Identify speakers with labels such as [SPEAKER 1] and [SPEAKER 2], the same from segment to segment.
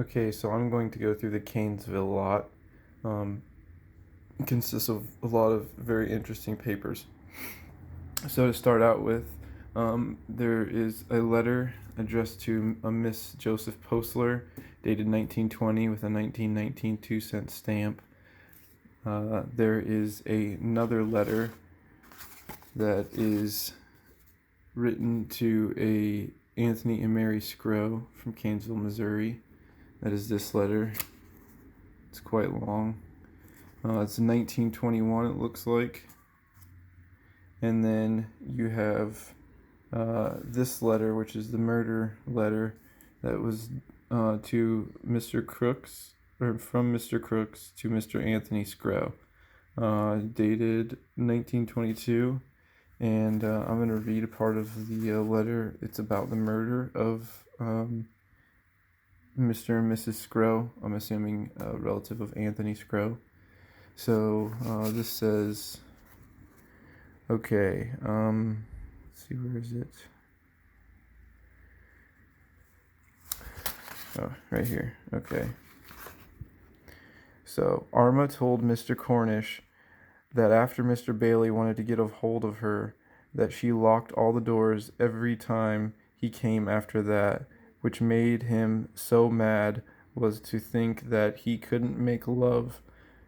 [SPEAKER 1] Okay, so I'm going to go through the Cainsville lot. Um, it consists of a lot of very interesting papers. So to start out with, there is a letter addressed to a Miss Joseph Postler, dated 1920 with a 1919 2-cent stamp. There is another letter that is written to a Anthony and Mary Scrow from Cainsville, Missouri. That is this letter. It's quite long. It's 1921, it looks like. And then you have this letter, which is the murder letter that was to Mr. Crooks, or from Mr. Crooks to Mr. Anthony Scrow, dated 1922. And I'm going to read a part of the letter. It's about the murder of Mr. and Mrs. Scrow. I'm assuming a relative of Anthony Scrow. So this says, okay, let's see, where is it? Oh, right here. Okay. So Arma told Mr. Cornish that after Mr. Bailey wanted to get a hold of her, that she locked all the doors every time he came after that, which made him so mad was to think that he couldn't make love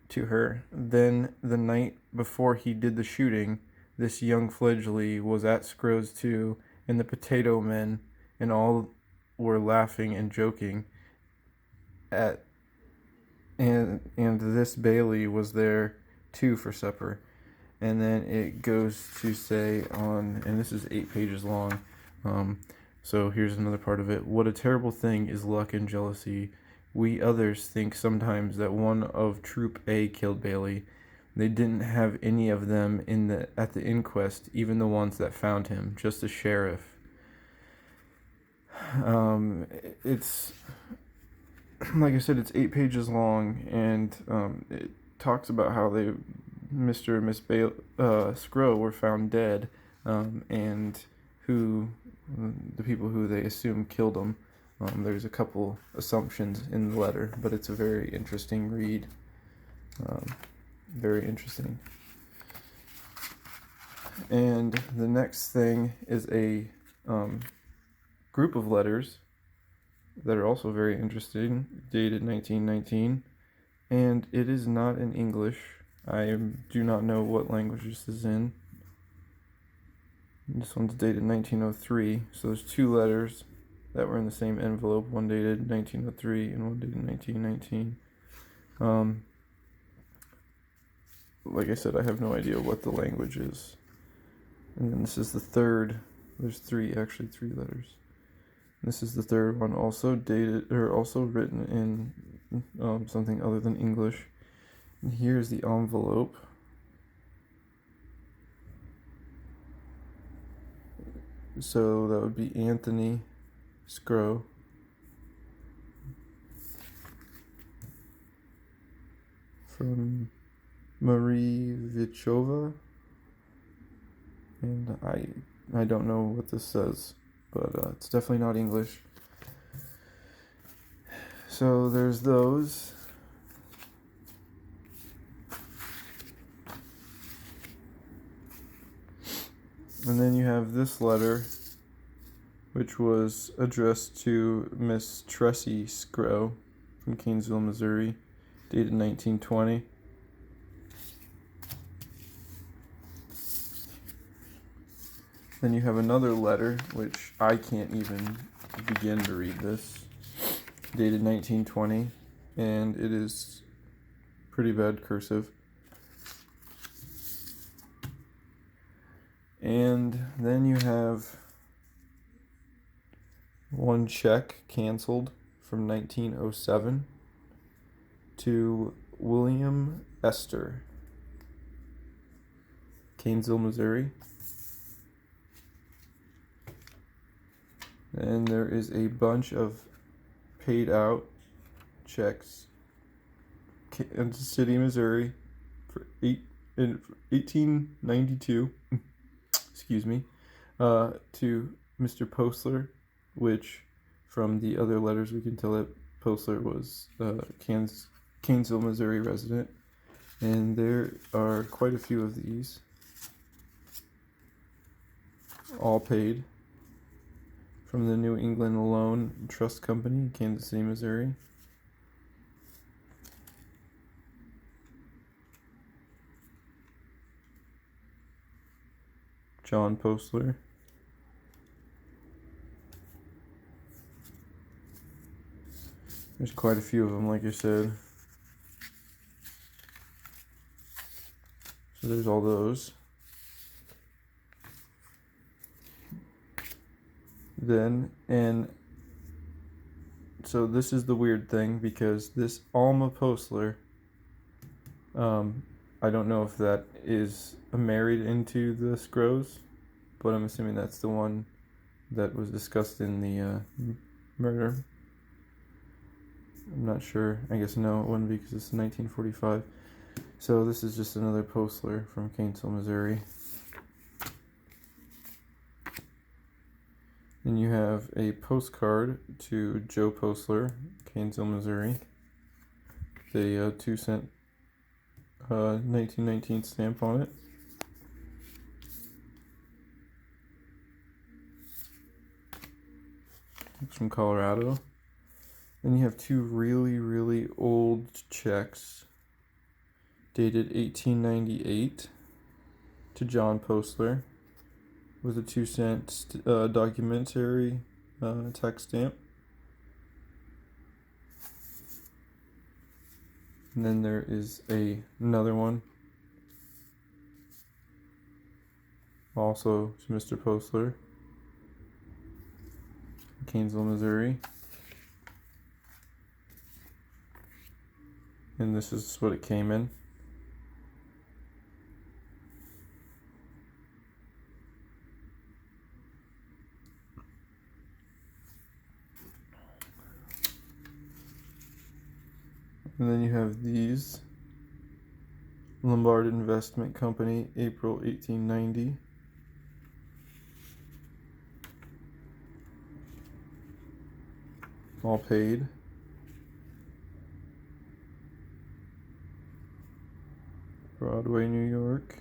[SPEAKER 1] to her. Then, the night before he did the shooting, this young fledgely was at Scrow's too, and the potato men, and all were laughing and joking at, and this Bailey was there too for supper. And then it goes to say on, and this is 8 pages long. So here's another part of it. What a terrible thing is luck and jealousy. We others think sometimes that one of Troop A killed Bailey. They didn't have any of them at the inquest, even the ones that found him, just the sheriff. It's, like I said, it's 8 pages long, and it talks about how Mr. and Miss Scrow were found dead, and the people who they assume killed them. There's a couple assumptions in the letter, but it's a very interesting read. Very interesting. And the next thing is a group of letters that are also very interesting, dated 1919, and it is not in English. I do not know what language this is in. This one's dated 1903, so there's 2 letters that were in the same envelope, one dated 1903 and one dated 1919. Like I said, I have no idea what the language is. And then this is the third. There's 3 letters. This is the third one, also dated, or also written in something other than English. And here's the envelope. So that would be Anthony Scrow. From Marie Vichova. And I don't know what this says, but it's definitely not English. So there's those. And then you have this letter, which was addressed to Miss Tressie Scrow from Cainsville, Missouri, dated 1920. Then you have another letter, which I can't even begin to read this, dated 1920, and it is pretty bad cursive. And then you have one check canceled from 1907 to William Esther, Cainsville, Missouri. And there is a bunch of paid out checks, Kansas City, Missouri, for 1892. Excuse me, to Mr. Postler, which from the other letters we can tell it Postler was Cainsville, Missouri resident, and there are quite a few of these, all paid from the New England Loan Trust Company, Kansas City, Missouri. John Postler. There's quite a few of them, like I said. So there's all those. Then, and so this is the weird thing, because this Alma Postler, I don't know if that is married into the Scrolls, but I'm assuming that's the one that was discussed in the murder. I'm not sure. I guess no, it wouldn't be, because it's 1945. So this is just another Postler from Cainsville, Missouri. Then you have a postcard to Joe Postler, Cainsville, Missouri. The 2-cent 1919 stamp on it. It's from Colorado. Then you have two really, really old checks dated 1898 to John Postler with a 2-cent documentary tax stamp. And then there is another one, also to Mr. Postler, Cainsville, Missouri. And this is what it came in. And then you have these. Lombard Investment Company, April 1890. All paid. Broadway, New York.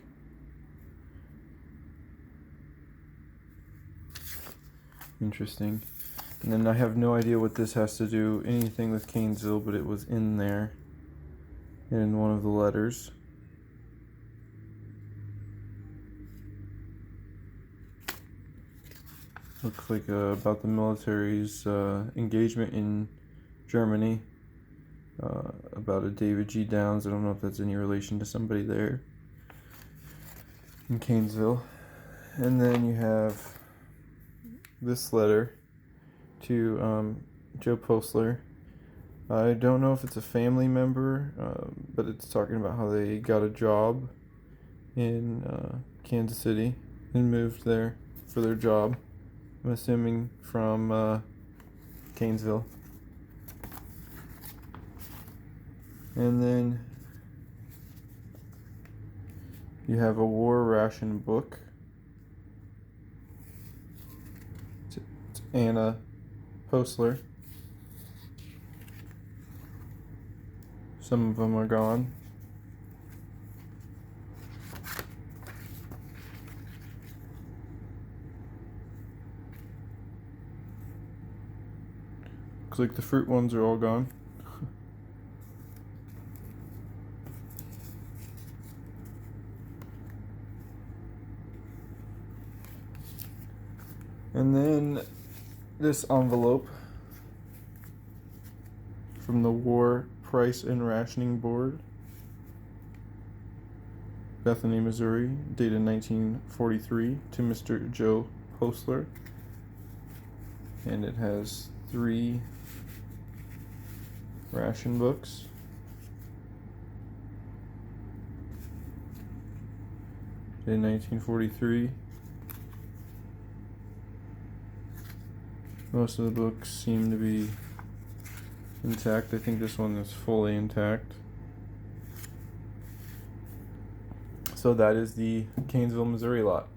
[SPEAKER 1] Interesting. And then I have no idea what this has to do anything with Cainsville, but it was in there in one of the letters. Looks like about the military's engagement in Germany, about a David G. Downs. I don't know if that's any relation to somebody there in Cainsville. And then you have this letter to Joe Postler. I don't know if it's a family member, but it's talking about how they got a job in Kansas City and moved there for their job. I'm assuming from Cainsville. And then you have a war ration book. It's Anna Postler. Some of them are gone. Looks like the fruit ones are all gone. And then this envelope from the War Price and Rationing Board, Bethany, Missouri, dated 1943, to Mr. Joe Postler. And it has 3 ration books. In 1943. Most of the books seem to be intact. I think this one is fully intact. So that is the Cainsville, Missouri lot.